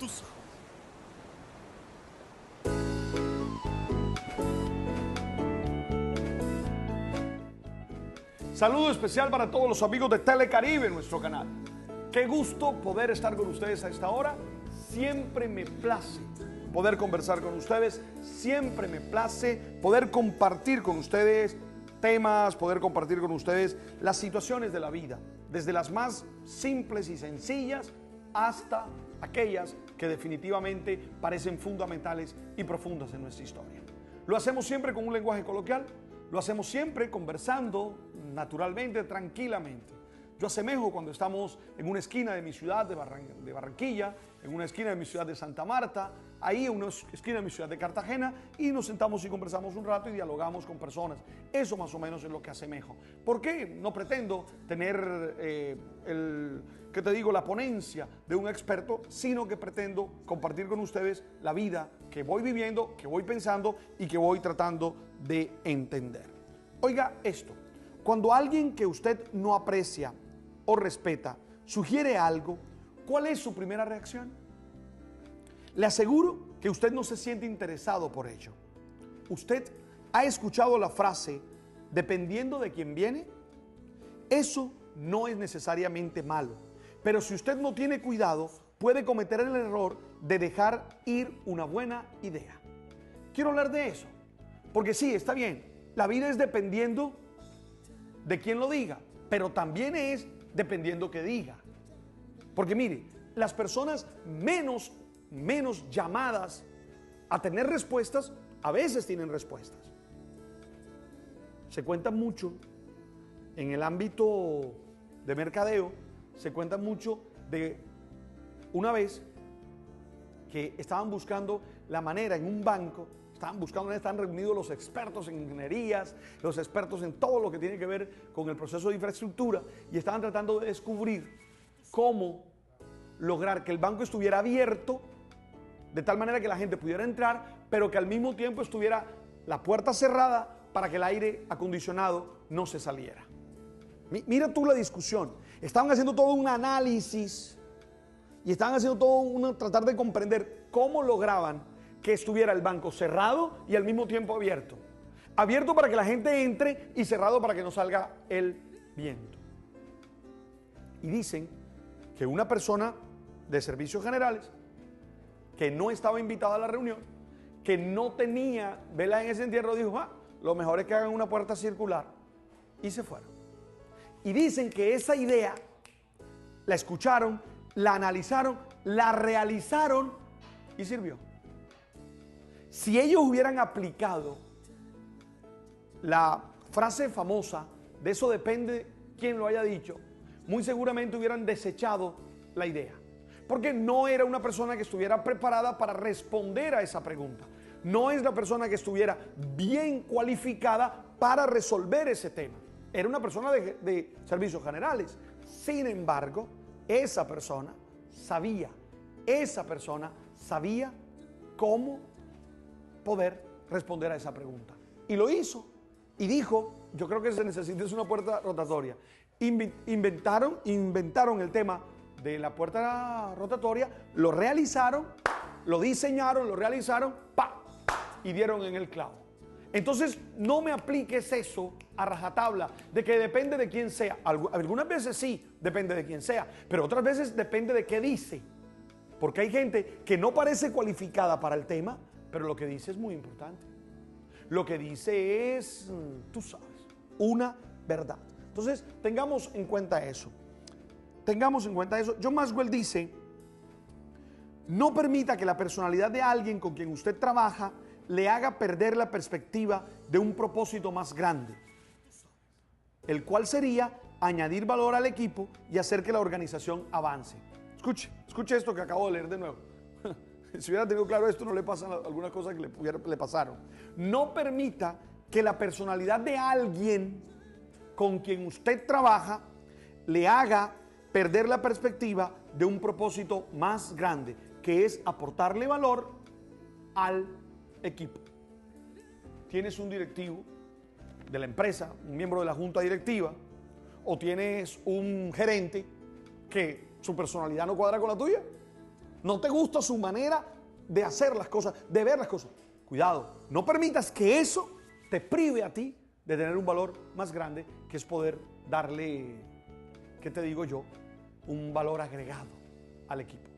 Tú sabes. Saludo especial para todos los amigos de Telecaribe, nuestro canal. Qué gusto poder estar con ustedes a esta hora. Siempre me place poder conversar con ustedes. Siempre me place poder compartir con ustedes temas, poder compartir con ustedes las situaciones de la vida, desde las más simples y sencillas hasta aquellas que definitivamente parecen fundamentales y profundas en nuestra historia. Lo hacemos siempre con un lenguaje coloquial, lo hacemos siempre conversando naturalmente, tranquilamente. Yo asemejo cuando estamos en una esquina de mi ciudad de Barranquilla, en una esquina de mi ciudad de Santa Marta, ahí en una esquina de mi ciudad de Cartagena, y nos sentamos y conversamos un rato y dialogamos con personas. Eso más o menos es lo que asemejo. ¿Por qué? No pretendo tener la ponencia de un experto, sino que pretendo compartir con ustedes la vida que voy viviendo, que voy pensando y que voy tratando de entender. Oiga esto, cuando alguien que usted no aprecia o respeta sugiere algo, ¿cuál es su primera reacción? Le aseguro que usted no se siente interesado por ello. Usted ha escuchado la frase, dependiendo de quién viene. Eso no es necesariamente malo, pero si usted no tiene cuidado, puede cometer el error de dejar ir una buena idea. Quiero hablar de eso, porque sí, está bien, la vida es dependiendo de quién lo diga, pero también es dependiendo que diga. Porque mire, las personas menos llamadas a tener respuestas, a veces tienen respuestas. Se cuenta mucho en el ámbito de mercadeo, se cuenta mucho de una vez que estaban buscando la manera en un banco. Están reunidos los expertos en ingenierías, los expertos en todo lo que tiene que ver con el proceso de infraestructura, y estaban tratando de descubrir cómo lograr que el banco estuviera abierto de tal manera que la gente pudiera entrar, pero que al mismo tiempo estuviera la puerta cerrada para que el aire acondicionado no se saliera. Mira tú la discusión. Estaban haciendo todo un análisis y estaban haciendo todo tratar de comprender cómo lograban que estuviera el banco cerrado y al mismo tiempo abierto. Abierto para que la gente entre y cerrado para que no salga el viento. Y dicen que una persona de servicios generales que no estaba invitada a la reunión, que no tenía vela en ese entierro, dijo, lo mejor es que hagan una puerta circular, y se fueron. Y dicen que esa idea la escucharon, la analizaron, la realizaron y sirvió. Si ellos hubieran aplicado la frase famosa de eso depende quién lo haya dicho, muy seguramente hubieran desechado la idea, porque no era una persona que estuviera preparada para responder a esa pregunta. No es la persona que estuviera bien cualificada para resolver ese tema. Era una persona de servicios generales. Sin embargo, esa persona sabía cómo poder responder a esa pregunta. Y lo hizo. Y dijo, yo creo que se necesita una puerta rotatoria. Inventaron el tema de la puerta rotatoria, lo realizaron, lo diseñaron, lo realizaron, y dieron en el clavo. Entonces, no me apliques eso a rajatabla, de que depende de quién sea. Algunas veces sí, depende de quién sea, pero otras veces depende de qué dice. Porque hay gente que no parece cualificada para el tema, pero lo que dice es muy importante. Lo que dice es, tú sabes, una verdad. Entonces, tengamos en cuenta eso. John Maxwell dice, no permita que la personalidad de alguien con quien usted trabaja le haga perder la perspectiva de un propósito más grande, el cual sería añadir valor al equipo y hacer que la organización avance. Escuche esto que acabo de leer de nuevo. Si hubiera tenido claro esto, no le pasan algunas cosas que le pasaron. No permita que la personalidad de alguien con quien usted trabaja le haga perder la perspectiva de un propósito más grande, que es aportarle valor al equipo. Tienes un directivo de la empresa, un miembro de la junta directiva, o tienes un gerente que su personalidad no cuadra con la tuya. no te gusta su manera de hacer las cosas, de ver las cosas. Cuidado, no permitas que eso te prive a ti de tener un valor más grande, que es poder darle, ¿qué te digo yo? Un valor agregado al equipo.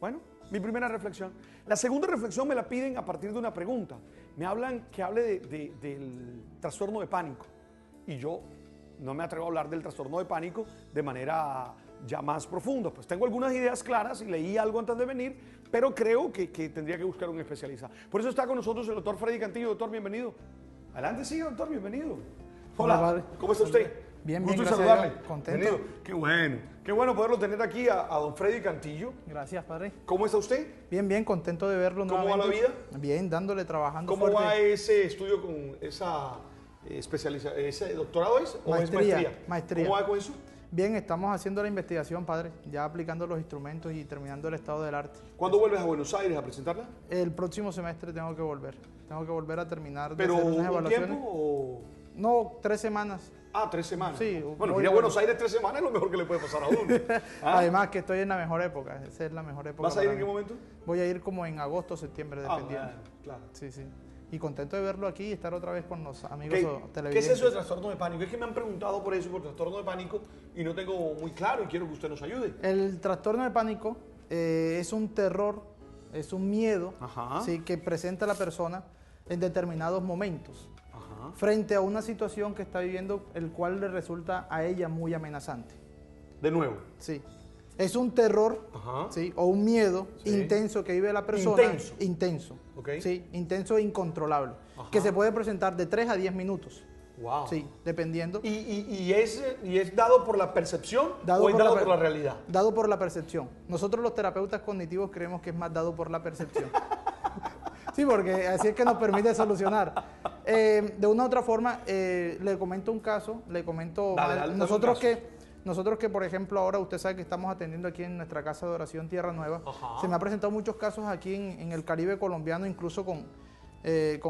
Bueno, mi primera reflexión. La segunda reflexión me la piden a partir de una pregunta. Me hablan que hable del trastorno de pánico. Y yo no me atrevo a hablar del trastorno de pánico de manera ya más profunda. Pues tengo algunas ideas claras y leí algo antes de venir, pero creo que tendría que buscar un especialista. Por eso está con nosotros el doctor Freddy Cantillo. Doctor, bienvenido. Adelante, sí, doctor, bienvenido. Hola, padre. ¿Cómo está usted? Bien, Gusto bien, en gracias saludarle. a Dios. Contento. Bienvenido. Qué bueno poderlo tener aquí a don Freddy Cantillo. Gracias, padre. ¿Cómo está usted? Bien, bien, contento de verlo ¿Cómo va nuevamente. la vida? Bien, dándole, trabajando ¿Cómo fuerte. va ese estudio con esa especialización? ¿Ese doctorado es o es maestría? Maestría. ¿Cómo va con eso? Bien, estamos haciendo la investigación, padre, ya aplicando los instrumentos y terminando el estado del arte. ¿Cuándo vuelves a Buenos Aires a presentarla? El próximo semestre tengo que volver. Tengo que volver a terminar de ¿Pero hacer unas un evaluaciones. tiempo o...? No, 3 semanas. Ah, 3 semanas. Sí. Bueno, voy ir a a- Buenos Aires 3 semanas es lo mejor que le puede pasar a uno. ¿Ah? Además que estoy en la mejor época. Esa es la mejor época. ¿Vas a ir para en qué mí. momento? Voy a ir como en agosto, septiembre, dependiendo. bueno, claro. Sí, sí. Y contento de verlo aquí y estar otra vez con los amigos ¿Qué televidentes. es eso de trastorno de pánico? Es que me han preguntado por eso, por trastorno de pánico, y no tengo muy claro y quiero que usted nos ayude. El trastorno de pánico es un terror, es un miedo, Ajá. ¿sí?, que presenta la persona en determinados momentos Ajá. frente a una situación que está viviendo, el cual le resulta a ella muy amenazante. De nuevo. Sí. Es un terror, Ajá. ¿sí?, o un miedo Sí. intenso que vive la persona. Intenso. Intenso. Ok. Sí, intenso e incontrolable. Ajá. Que se puede presentar de 3 a 10 minutos. Wow. Sí, dependiendo. ¿Y es dado por la percepción Dado o es por dado la por per- la realidad? Dado por la percepción. Nosotros los terapeutas cognitivos creemos que es más dado por la percepción. Sí, porque así es que nos permite solucionar. De una u otra forma, le comento un caso, le comento... Dale, nosotros que, por ejemplo, ahora usted sabe que estamos atendiendo aquí en nuestra casa de oración Tierra Nueva, Ajá. se me han presentado muchos casos aquí en el Caribe colombiano, incluso con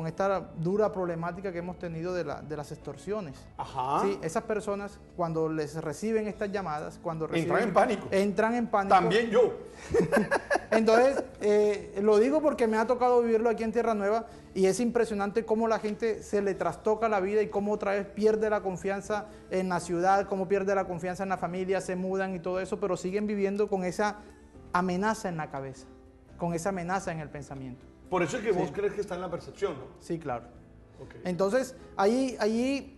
esta dura problemática que hemos tenido de las extorsiones. Ajá. Sí, esas personas, cuando les reciben estas llamadas, cuando reciben, Entran en pánico. Entran en pánico. También yo. Entonces, lo digo porque me ha tocado vivirlo aquí en Tierra Nueva y es impresionante cómo la gente se le trastoca la vida y cómo otra vez pierde la confianza en la ciudad, cómo pierde la confianza en la familia, se mudan y todo eso, pero siguen viviendo con esa amenaza en la cabeza, con esa amenaza en el pensamiento. Por eso es que vos Sí. crees que está en la percepción, ¿no? Sí, claro. Ok. Entonces, allí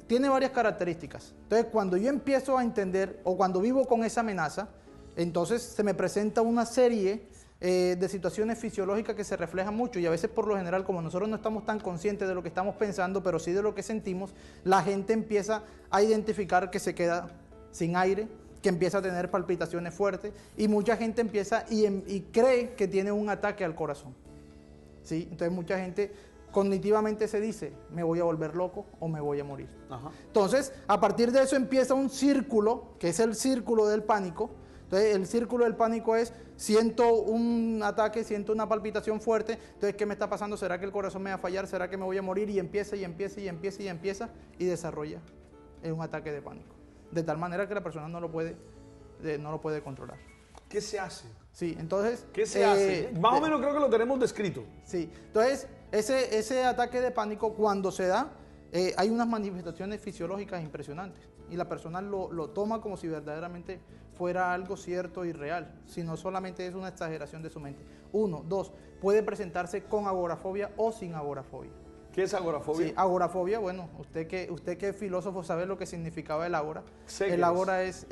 tiene varias características. Entonces, cuando yo empiezo a entender o cuando vivo con esa amenaza, entonces se me presenta una serie de situaciones fisiológicas que se reflejan mucho y a veces por lo general, como nosotros no estamos tan conscientes de lo que estamos pensando, pero sí de lo que sentimos, la gente empieza a identificar que se queda sin aire, que empieza a tener palpitaciones fuertes y mucha gente empieza y cree que tiene un ataque al corazón. ¿Sí? Entonces mucha gente cognitivamente se dice, me voy a volver loco o me voy a morir. Ajá. Entonces, a partir de eso empieza un círculo, que es el círculo del pánico. Entonces, el círculo del pánico es, siento un ataque, siento una palpitación fuerte, entonces, ¿qué me está pasando? ¿Será que el corazón me va a fallar? ¿Será que me voy a morir? Y empieza, y empieza, y empieza, y empieza, y desarrolla un ataque de pánico. De tal manera que la persona no lo puede controlar. ¿Qué se hace? Sí, entonces... ¿Qué se hace? Más o menos creo que lo tenemos descrito. Sí, entonces ese ataque de pánico cuando se da, hay unas manifestaciones fisiológicas impresionantes y la persona lo toma como si verdaderamente fuera algo cierto y real, sino solamente es una exageración de su mente. 1, 2, puede presentarse con agorafobia o sin agorafobia. ¿Qué es agorafobia? Sí, agorafobia, bueno, usted que es filósofo sabe lo que significaba el ágora. Sé que El es. ágora es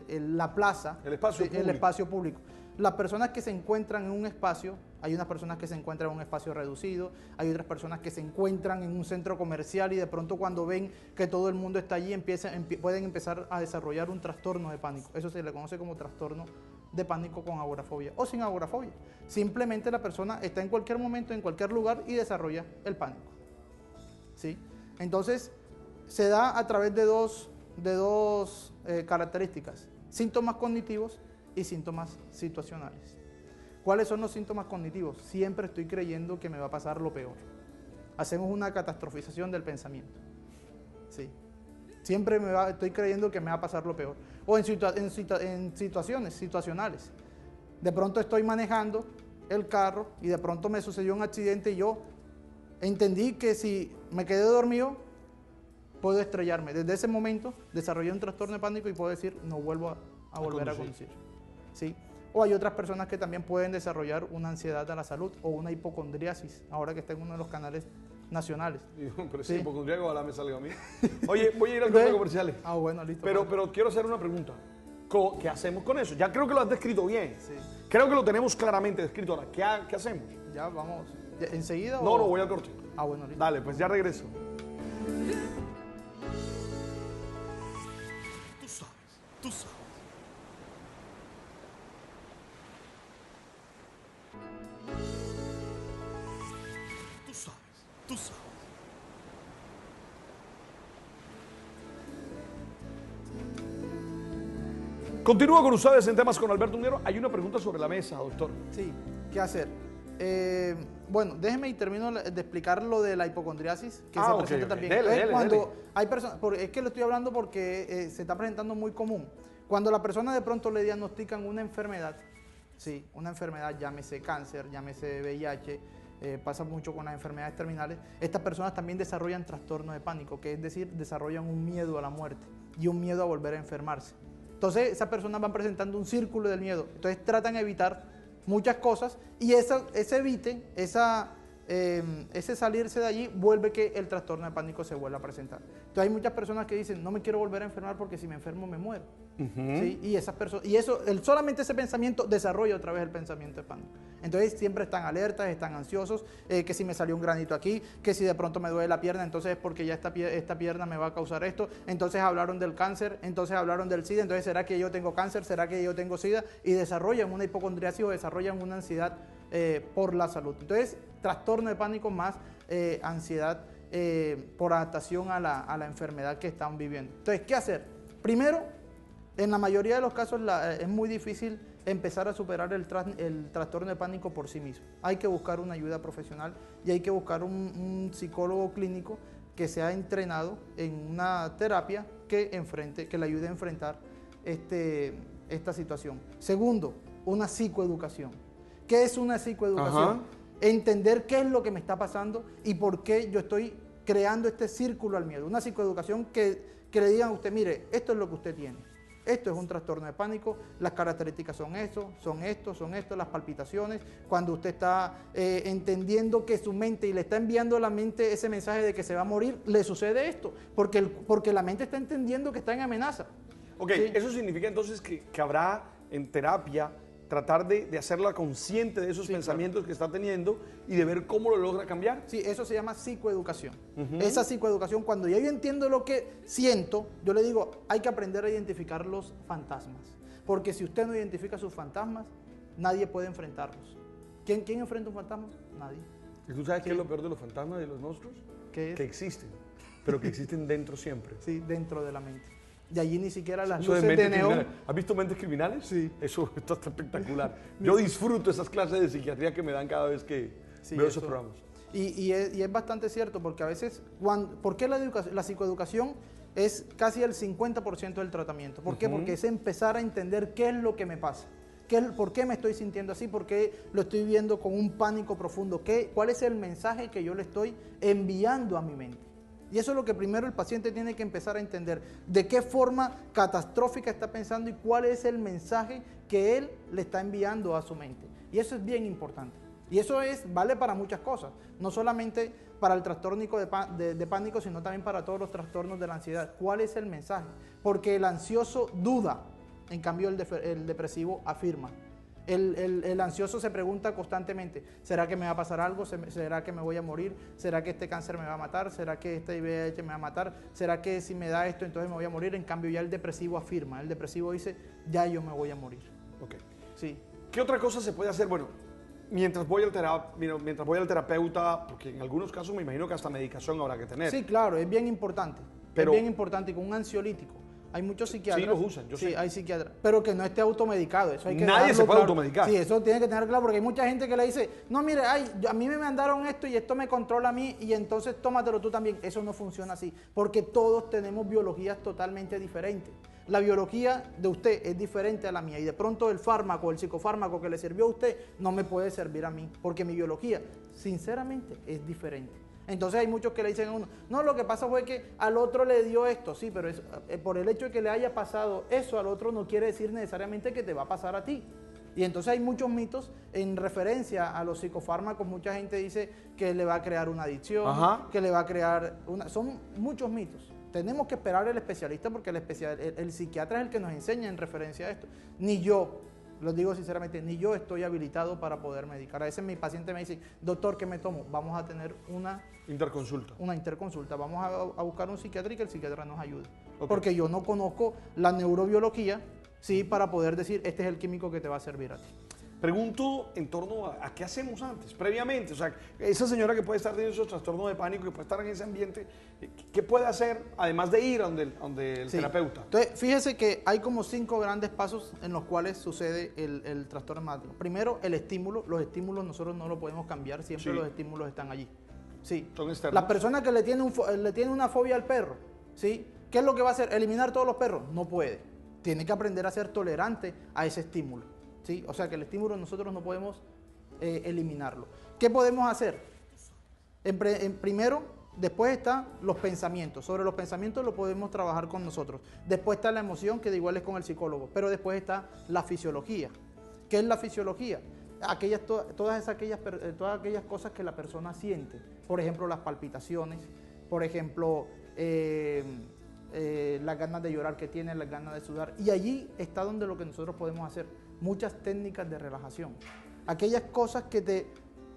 la plaza, El espacio sí, público. el espacio público. Las personas que se encuentran en un espacio, hay unas personas que se encuentran en un espacio reducido, hay otras personas que se encuentran en un centro comercial y de pronto cuando ven que todo el mundo está allí pueden empezar a desarrollar un trastorno de pánico. Eso se le conoce como trastorno de pánico con agorafobia o sin agorafobia. Simplemente la persona está en cualquier momento, en cualquier lugar y desarrolla el pánico. ¿Sí? Entonces, se da a través de dos características, síntomas cognitivos y síntomas situacionales. ¿Cuáles son los síntomas cognitivos? Siempre estoy creyendo que me va a pasar lo peor. Hacemos una catastrofización del pensamiento. Sí. Siempre estoy creyendo que me va a pasar lo peor. O en situaciones situacionales. De pronto estoy manejando el carro y de pronto me sucedió un accidente y yo entendí que si me quedé dormido, puedo estrellarme. Desde ese momento desarrollé un trastorno de pánico y puedo decir, no vuelvo a volver a conducir. ¿Sí? O hay otras personas que también pueden desarrollar una ansiedad a la salud o una hipocondriasis, ahora que está en uno de los canales nacionales. Pero sí, hipocondriaco, ojalá me salga a mí. Oye, voy a ir al corte comerciales. Ah, bueno, listo. Pero quiero hacer una pregunta. ¿Qué hacemos con eso? Ya creo que lo has descrito bien. Sí. Creo que lo tenemos claramente descrito. Ahora, ¿qué hacemos? Ya vamos. ¿Enseguida? No, voy al corte. Ah, bueno, listo. Dale, pues ya regreso. Tú sabes, tú sabes. Tú sabes, tú sabes. Continúo con ustedes en temas con Alberto Unguero. Hay una pregunta sobre la mesa, doctor. Sí, ¿qué hacer? Bueno, déjeme y termino de explicar lo de la hipocondriasis, que se presenta también. Dele. Hay personas, es que lo estoy hablando porque se está presentando muy común. Cuando la persona de pronto le diagnostican una enfermedad, sí, una enfermedad, llámese cáncer, llámese VIH, pasa mucho con las enfermedades terminales, estas personas también desarrollan trastorno de pánico, que es decir, desarrollan un miedo a la muerte y un miedo a volver a enfermarse. Entonces, esas personas van presentando un círculo del miedo. Entonces, tratan de evitar muchas cosas y ese evite, ese salirse de allí, vuelve que el trastorno de pánico se vuelva a presentar. Entonces, hay muchas personas que dicen, no me quiero volver a enfermar porque si me enfermo me muero. ¿Sí? Y esas personas, solamente ese pensamiento desarrolla otra vez el pensamiento de pánico. Entonces, siempre están alertas, están ansiosos, que si me salió un granito aquí, que si de pronto me duele la pierna, entonces es porque ya esta pierna me va a causar esto. Entonces hablaron del cáncer, entonces hablaron del SIDA, entonces ¿será que yo tengo cáncer? ¿Será que yo tengo SIDA? Y desarrollan una hipocondriasis o desarrollan una ansiedad por la salud. Entonces, trastorno de pánico más ansiedad por adaptación a la enfermedad que están viviendo. Entonces, ¿qué hacer? Primero, en la mayoría de los casos es muy difícil empezar a superar el trastorno de pánico por sí mismo. Hay que buscar una ayuda profesional y hay que buscar un psicólogo clínico que sea entrenado en una terapia que le ayude a enfrentar esta situación. Segundo, una psicoeducación. ¿Qué es una psicoeducación? Ajá. Entender qué es lo que me está pasando y por qué yo estoy creando este círculo al miedo. Una psicoeducación que le digan a usted, mire, esto es lo que usted tiene. Esto es un trastorno de pánico, las características son esto, las palpitaciones. Cuando usted está entendiendo que su mente y le está enviando a la mente ese mensaje de que se va a morir, le sucede esto, porque la mente está entendiendo que está en amenaza. Ok, ¿Sí? eso significa entonces que habrá en terapia tratar de hacerla consciente de esos pensamientos que está teniendo y de ver cómo lo logra cambiar. Sí, eso se llama psicoeducación. Esa psicoeducación, cuando ya yo entiendo lo que siento, yo le digo, hay que aprender a identificar los fantasmas. Porque si usted no identifica sus fantasmas, nadie puede enfrentarlos. ¿Quién enfrenta un fantasma? Nadie. ¿Y tú sabes qué es lo peor de los fantasmas y de los monstruos? ¿Qué es? Que existen, pero que existen dentro siempre. Sí, dentro de la mente. De allí ni siquiera las Eso de luces de mentes neón. criminales. ¿Has visto Mentes Criminales? Sí. Eso está espectacular. Yo disfruto esas clases de psiquiatría que me dan cada vez que veo esos programas. Y es bastante cierto, porque a veces, ¿por qué la psicoeducación es casi el 50% del tratamiento? ¿Por qué? Porque es empezar a entender qué es lo que me pasa. ¿Por qué me estoy sintiendo así? ¿Por qué lo estoy viendo con un pánico profundo? ¿Cuál es el mensaje que yo le estoy enviando a mi mente? Y eso es lo que primero el paciente tiene que empezar a entender. De qué forma catastrófica está pensando y cuál es el mensaje que él le está enviando a su mente. Y eso es bien importante. Y eso vale para muchas cosas. No solamente para el trastorno de pánico, sino también para todos los trastornos de la ansiedad. ¿Cuál es el mensaje? Porque el ansioso duda, en cambio el depresivo afirma. El ansioso se pregunta constantemente, ¿será que me va a pasar algo? ¿Será que me voy a morir? ¿Será que este cáncer me va a matar? ¿Será que este VIH me va a matar? ¿Será que si me da esto entonces me voy a morir? En cambio ya el depresivo afirma, el depresivo dice, ya yo me voy a morir. Ok. Sí. ¿Qué otra cosa se puede hacer? Bueno, mientras voy al terapeuta, porque en algunos casos me imagino que hasta medicación habrá que tener. Sí, claro, es bien importante. Pero- es bien importante y con un ansiolítico. Hay muchos psiquiatras. Sí, los usan, yo sí, sé. hay psiquiatras. Pero que no esté automedicado. Eso hay que Nadie dejarlo se puede claro. automedicar. Sí, eso tiene que tener claro porque hay mucha gente que le dice, no, mire, a mí me mandaron esto y esto me controla a mí y entonces tómatelo tú también. Eso no funciona así porque todos tenemos biologías totalmente diferentes. La biología de usted es diferente a la mía y de pronto el fármaco, el psicofármaco que le sirvió a usted no me puede servir a mí porque mi biología, sinceramente, es diferente. Entonces hay muchos que le dicen a uno, no, lo que pasa fue que al otro le dio esto, sí, pero por el hecho de que le haya pasado eso al otro no quiere decir necesariamente que te va a pasar a ti. Y entonces hay muchos mitos en referencia a los psicofármacos. Mucha gente dice que le va a crear una adicción, Ajá. que le va a crear una... Son muchos mitos. Tenemos que esperar al especialista porque el psiquiatra es el que nos enseña en referencia a esto. Ni yo, lo digo sinceramente, ni yo estoy habilitado para poder medicar. A veces mi paciente me dice, doctor, ¿qué me tomo? Vamos a tener una interconsulta. Vamos a buscar un psiquiatra y que el psiquiatra nos ayude. Ok. Porque yo no conozco la neurobiología, sí, para poder decir, este es el químico que te va a servir a ti. Pregunto en torno a qué hacemos antes, previamente. O sea, esa señora que puede estar teniendo esos trastornos de pánico, que puede estar en ese ambiente, ¿qué puede hacer además de ir a donde el Sí. terapeuta? Entonces, fíjese que hay como 5 grandes pasos en los cuales sucede el trastorno mágico. Primero, el estímulo. Los estímulos nosotros no los podemos cambiar, siempre Sí. los estímulos están allí. Sí. Son externos. La persona que le tiene una fobia al perro, ¿sí? ¿Qué es lo que va a hacer? ¿Eliminar todos los perros? No puede. Tiene que aprender a ser tolerante a ese estímulo, ¿sí? O sea que el estímulo nosotros no podemos eliminarlo. ¿Qué podemos hacer? Primero, después están los pensamientos. Sobre los pensamientos lo podemos trabajar con nosotros. Después está la emoción, que de igual es con el psicólogo. Pero después está la fisiología. ¿Qué es la fisiología? Todas aquellas cosas que la persona siente. Por ejemplo, las palpitaciones. Por ejemplo, las ganas de llorar que tiene, las ganas de sudar. Y allí está donde lo que nosotros podemos hacer. Muchas técnicas de relajación. Aquellas cosas que te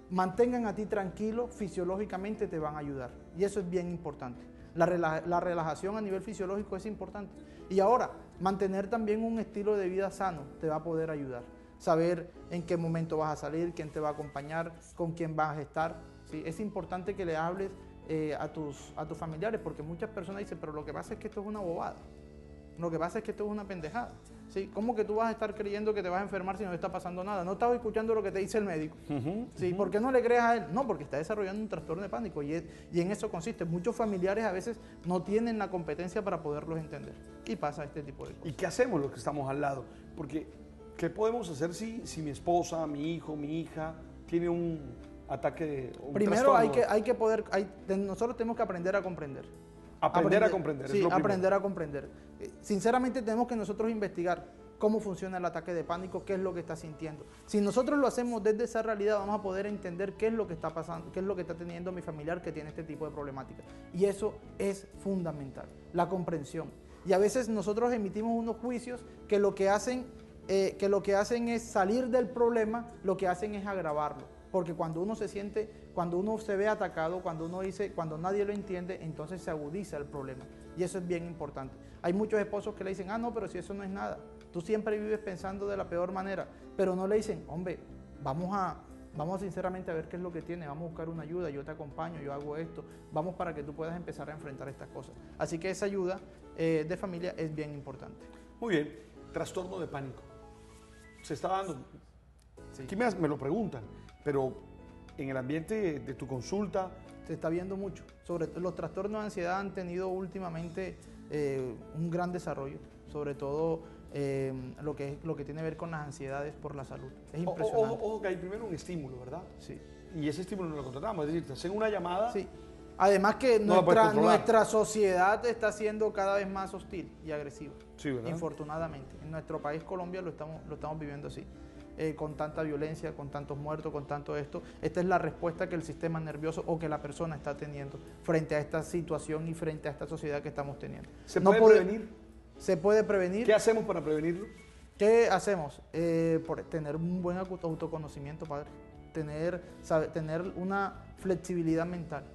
mantengan a ti tranquilo, fisiológicamente te van a ayudar. Y eso es bien importante. La relajación a nivel fisiológico es importante. Y ahora, mantener también un estilo de vida sano te va a poder ayudar. Saber en qué momento vas a salir, quién te va a acompañar, con quién vas a estar. ¿Sí? Es importante que le hables a tus familiares, porque muchas personas dicen, pero lo que pasa es que esto es una bobada. Lo que pasa es que esto es una pendejada. ¿Sí? ¿Cómo que tú vas a estar creyendo que te vas a enfermar si no está pasando nada? No estás escuchando lo que te dice el médico. ¿Sí? ¿Por qué no le crees a él? No, porque está desarrollando un trastorno de pánico y en eso consiste. Muchos familiares a veces no tienen la competencia para poderlos entender y pasa este tipo de cosas. ¿Y qué hacemos los que estamos al lado? Porque, ¿qué podemos hacer si mi esposa, mi hijo, mi hija tiene un ataque de un Primero trastorno? nosotros tenemos que aprender a comprender. Aprender a comprender. Sí, es lo primero. aprender a comprender. Sinceramente tenemos que nosotros investigar cómo funciona el ataque de pánico, qué es lo que está sintiendo. Si nosotros lo hacemos desde esa realidad, vamos a poder entender qué es lo que está pasando, qué es lo que está teniendo mi familiar que tiene este tipo de problemática. Y eso es fundamental, la comprensión. Y a veces nosotros emitimos unos juicios que lo que hacen es salir del problema, lo que hacen es agravarlo. Porque cuando uno se ve atacado, cuando nadie lo entiende, entonces se agudiza el problema. Y eso es bien importante. Hay muchos esposos que le dicen, no, pero si eso no es nada. Tú siempre vives pensando de la peor manera. Pero no le dicen, hombre, vamos sinceramente a ver qué es lo que tiene, vamos a buscar una ayuda, yo te acompaño, yo hago esto, vamos para que tú puedas empezar a enfrentar estas cosas. Así que esa ayuda de familia es bien importante. Muy bien. Trastorno de pánico. Se está dando. Sí. Aquí me lo preguntan, pero en el ambiente de tu consulta, Se está viendo mucho. Los trastornos de ansiedad han tenido últimamente un gran desarrollo, sobre todo lo que tiene que ver con las ansiedades por la salud. Es impresionante. ojo que hay primero un estímulo, ¿verdad? Sí. Y ese estímulo no lo contratamos, es decir, te hacen una llamada. Sí. Además que No la puedes controlar. nuestra sociedad está siendo cada vez más hostil y agresiva. Sí, ¿verdad? Infortunadamente. En nuestro país, Colombia, lo estamos viviendo así. Con tanta violencia, con tantos muertos, con tanto esto. Esta es la respuesta que el sistema nervioso o que la persona está teniendo frente a esta situación y frente a esta sociedad que estamos teniendo. ¿Se puede prevenir? Se puede prevenir. ¿Qué hacemos para prevenirlo? ¿Qué hacemos? Tener un buen autoconocimiento, padre. Tener una flexibilidad mental.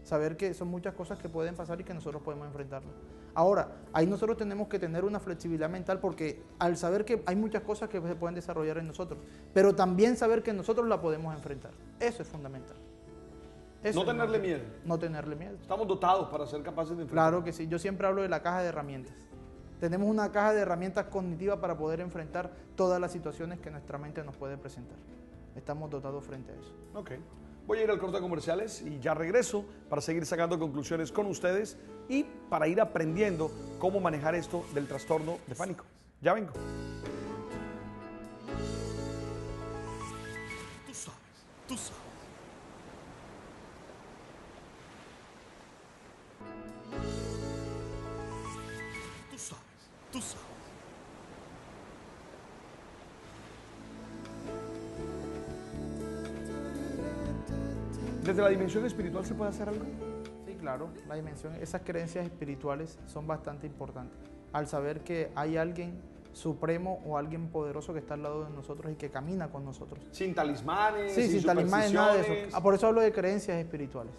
Saber que son muchas cosas que pueden pasar y que nosotros podemos enfrentarlas. Ahora, ahí nosotros tenemos que tener una flexibilidad mental porque al saber que hay muchas cosas que se pueden desarrollar en nosotros, pero también saber que nosotros la podemos enfrentar. Eso es fundamental. No tenerle miedo. No tenerle miedo. Estamos dotados para ser capaces de enfrentar. Claro que sí. Yo siempre hablo de la caja de herramientas. Tenemos una caja de herramientas cognitivas para poder enfrentar todas las situaciones que nuestra mente nos puede presentar. Estamos dotados frente a eso. Ok. Voy a ir al corte de comerciales y ya regreso para seguir sacando conclusiones con ustedes y para ir aprendiendo cómo manejar esto del trastorno de pánico. Ya vengo. Tú sabes, tú sabes. Tú sabes, tú sabes. ¿Desde la dimensión espiritual se puede hacer algo? Sí, claro, la dimensión, esas creencias espirituales son bastante importantes. Al saber que hay alguien supremo o alguien poderoso que está al lado de nosotros y que camina con nosotros. Sin talismanes, Sí, sin talismanes, nada de eso. supersticiones. Por eso hablo de creencias espirituales.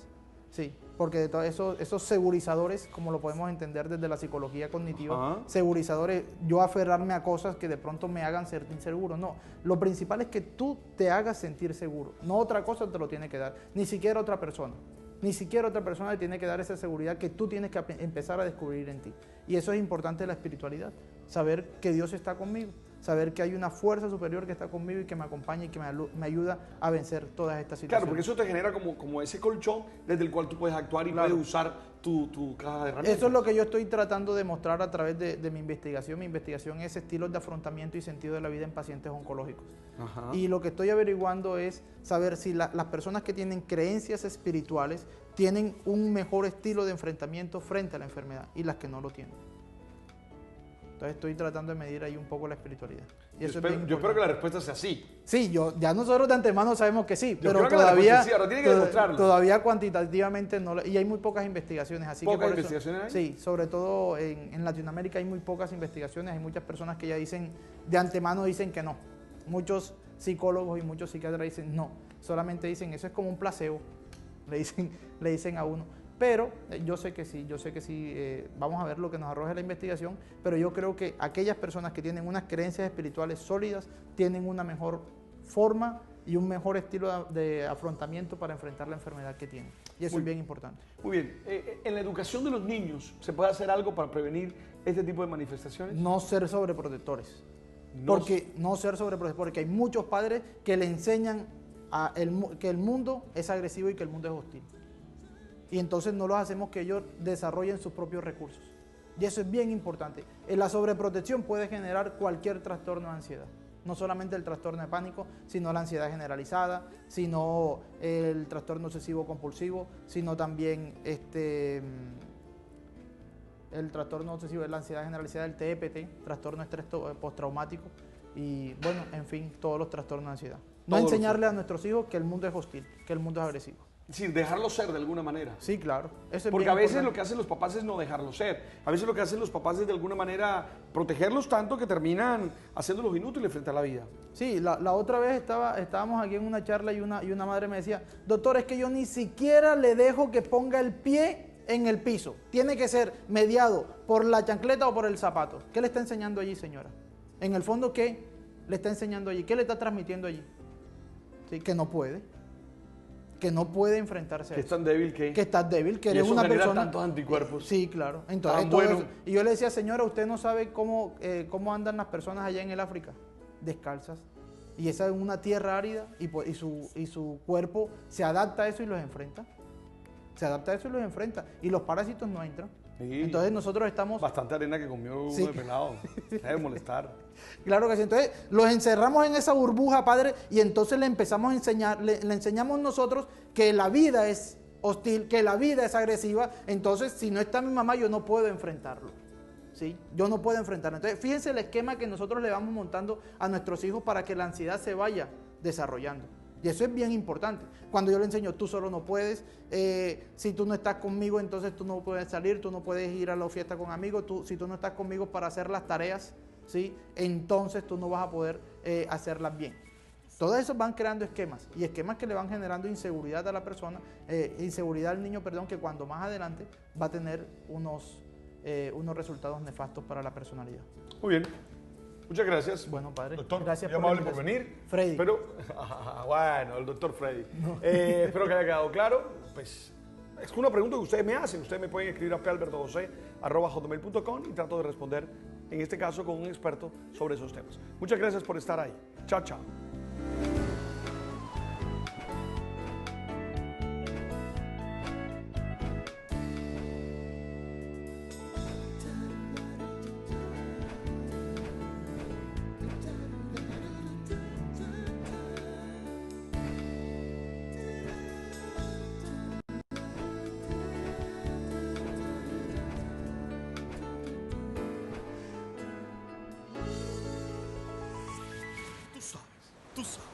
Sí, porque de todos esos segurizadores, como lo podemos entender desde la psicología cognitiva, Ajá. segurizadores, yo aferrarme a cosas que de pronto me hagan sentir seguro. No, lo principal es que tú te hagas sentir seguro. No otra cosa te lo tiene que dar, ni siquiera otra persona. Ni siquiera otra persona te tiene que dar esa seguridad que tú tienes que empezar a descubrir en ti. Y eso es importante de la espiritualidad, saber que Dios está conmigo, saber que hay una fuerza superior que está conmigo y que me acompaña y que me ayuda a vencer todas estas situaciones. Claro, porque eso te genera como ese colchón desde el cual tú puedes actuar y Claro. puedes usar tu caja de herramientas. Eso es lo que yo estoy tratando de mostrar a través de mi investigación. Mi investigación es estilos de afrontamiento y sentido de la vida en pacientes oncológicos. Ajá. Y lo que estoy averiguando es saber si las personas que tienen creencias espirituales tienen un mejor estilo de enfrentamiento frente a la enfermedad y las que no lo tienen. Entonces estoy tratando de medir ahí un poco la espiritualidad. Y Yo eso espero, es bien yo espero que la importante. respuesta sea sí. Sí, ya nosotros de antemano sabemos que sí, Yo pero creo que la todavía, respuesta es sí, ahora tiene que demostrarlo. todavía cuantitativamente no, y hay muy pocas investigaciones. Así ¿Pocas que por eso- investigaciones hay? Sí, sobre todo en Latinoamérica hay muy pocas investigaciones, hay muchas personas que ya dicen, de antemano dicen que no. Muchos psicólogos y muchos psiquiatras dicen no, solamente dicen eso es como un placebo, le dicen a uno. Pero yo sé que sí, vamos a ver lo que nos arroje la investigación, pero yo creo que aquellas personas que tienen unas creencias espirituales sólidas tienen una mejor forma y un mejor estilo de afrontamiento para enfrentar la enfermedad que tienen. Y eso Muy es bien importante. Muy bien. En la educación de los niños, ¿se puede hacer algo para prevenir este tipo de manifestaciones? No ser sobreprotectores. No No ser sobreprotectores, porque hay muchos padres que le enseñan que el mundo es agresivo y que el mundo es hostil. Y entonces no los hacemos que ellos desarrollen sus propios recursos. Y eso es bien importante. La sobreprotección puede generar cualquier trastorno de ansiedad. No solamente el trastorno de pánico, sino la ansiedad generalizada, sino el trastorno obsesivo compulsivo, sino también el trastorno obsesivo, la ansiedad generalizada, el TEPT, trastorno de estrés postraumático y bueno, en fin, todos los trastornos de ansiedad. No Todos los enseñarle a nuestros hijos que el mundo es hostil, que el mundo es agresivo. Es decir, dejarlo ser de alguna manera. Sí, claro. Eso es Porque bien a veces importante. lo que hacen los papás es no dejarlo ser. A veces lo que hacen los papás es de alguna manera protegerlos tanto que terminan haciéndolos inútiles frente a la vida. Sí, la otra vez estábamos aquí en una charla y una madre me decía, doctor, es que yo ni siquiera le dejo que ponga el pie en el piso. Tiene que ser mediado por la chancleta o por el zapato. ¿Qué le está enseñando allí, señora? En el fondo, ¿qué le está enseñando allí? ¿Qué le está transmitiendo allí? Sí, que no puede enfrentarse a Que es eso. tan débil que Estás débil, que Y eres eso una genera persona. tantos anticuerpos. Sí, claro. Entonces, Tan todo bueno. eso. Y yo le decía, señora, usted no sabe cómo andan las personas allá en el África, descalzas. Y esa es una tierra árida y su cuerpo se adapta a eso y los enfrenta. Se adapta a eso y los enfrenta. Y los parásitos no entran. Sí. Entonces nosotros estamos... bastante arena que comió uno Sí. de pelado. Debe molestar. Claro que sí. Entonces los encerramos en esa burbuja, padre, y entonces le empezamos a enseñar, le enseñamos nosotros que la vida es hostil, que la vida es agresiva. Entonces, si no está mi mamá, yo no puedo enfrentarlo. ¿Sí? Yo no puedo enfrentarlo. Entonces, fíjense el esquema que nosotros le vamos montando a nuestros hijos para que la ansiedad se vaya desarrollando. Y eso es bien importante. Cuando yo le enseño, tú solo no puedes, si tú no estás conmigo, entonces tú no puedes salir, tú no puedes ir a la fiesta con amigos, si tú no estás conmigo para hacer las tareas, ¿sí? Entonces tú no vas a poder hacerlas bien. Todos esos van creando esquemas, y esquemas que le van generando inseguridad a la persona, inseguridad al niño, perdón, que cuando más adelante va a tener unos resultados nefastos para la personalidad. Muy bien. Muchas gracias. Bueno, padre, Doctor, gracias muy por la amable por invitación. venir. Freddy. Pero, bueno, el doctor Freddy. Espero que haya quedado claro. Pues es una pregunta que ustedes me hacen. Ustedes me pueden escribir a palbertojose@hotmail.com y trato de responder en este caso con un experto sobre esos temas. Muchas gracias por estar ahí. Chao, chao. Tú sabes, tú sabes.